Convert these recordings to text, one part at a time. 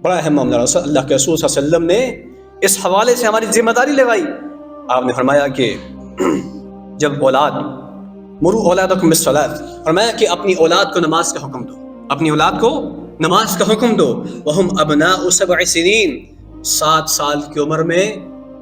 بڑا اہم معاملہ اللہ کے رسول صلی اللہ علیہ وسلم نے اس حوالے سے ہماری ذمہ داری لگائی. آپ نے فرمایا کہ جب مرو اولادکم بالصلاۃ، فرمایا کہ اپنی اولاد کو نماز کا حکم دو، اپنی اولاد کو نماز کا حکم دو. وہم ابناء 7 سنین، 7 سال کی عمر میں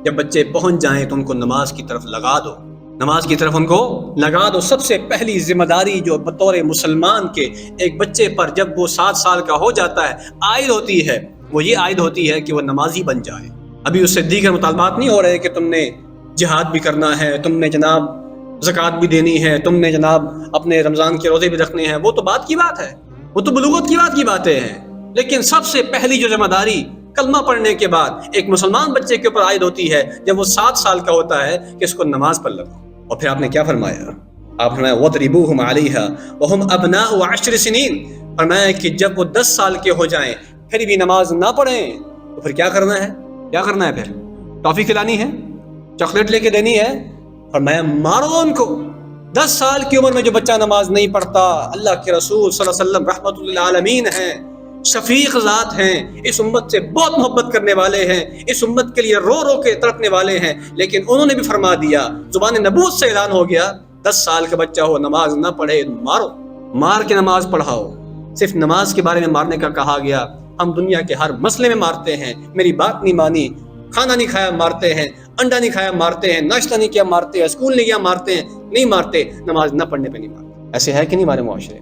جب بچے پہنچ جائیں تو ان کو نماز کی طرف لگا دو، نماز کی طرف ان کو لگا دو. سب سے پہلی ذمہ داری جو بطور مسلمان کے ایک بچے پر جب وہ 7 سال کا ہو جاتا ہے عائد ہوتی ہے، وہ یہ عائد ہوتی ہے کہ وہ نمازی بن جائے. ابھی اس سے دیگر مطالبات نہیں ہو رہے کہ تم نے جہاد بھی کرنا ہے، تم نے جناب زکوٰۃ بھی دینی ہے، تم نے جناب اپنے رمضان کے روزے بھی رکھنے ہیں. وہ تو بات کی بات ہے، وہ تو بلوغت کی بات کی باتیں ہیں. لیکن سب سے پہلی جو ذمہ داری کلمہ پڑھنے کے بعد ایک مسلمان بچے کے اوپر عائد ہوتی ہے جب وہ 7 سال کا ہوتا ہے کہ اس کو نماز پر لگاؤ. اور پھر آپ نے کیا فرمایا؟ آپ فرمایا وَضْرِبُوهُمْ عَلَيْهَا وَهُمْ أَبْنَاءُ 10 سنین. فرمایا کہ جب وہ 10 سال کے ہو جائیں پھر بھی نماز نہ پڑھیں تو پھر کیا کرنا ہے؟ کیا کرنا ہے؟ پھر ٹافی کھلانی ہے، چاکلیٹ لے کے دینی ہے؟ فرمایا مارو ان کو. 10 سال کی عمر میں جو بچہ نماز نہیں پڑھتا، اللہ کے رسول صلی اللہ علیہ وسلم رحمت للعالمین ہیں، شفیق ذات ہیں، اس امت سے بہت محبت کرنے والے ہیں، اس امت کے لیے رو رو کے تڑپنے والے ہیں، لیکن انہوں نے بھی فرما دیا، زبان نبوت سے اعلان ہو گیا، 10 سال کا بچہ ہو نماز نہ پڑھے مارو، مار کے نماز پڑھاؤ. صرف نماز کے بارے میں مارنے کا کہا گیا، ہم دنیا کے ہر مسئلے میں مارتے ہیں. میری بات نہیں مانی، کھانا نہیں کھایا مارتے ہیں، انڈا نہیں کھایا مارتے ہیں، ناشتہ نہیں کیا مارتے ہیں، اسکول نہیں گیا مارتے ہیں. نہیں مارتے، نماز نہ پڑھنے پہ نہیں مارتے. ایسے ہے کہ نہیں ہمارے معاشرے؟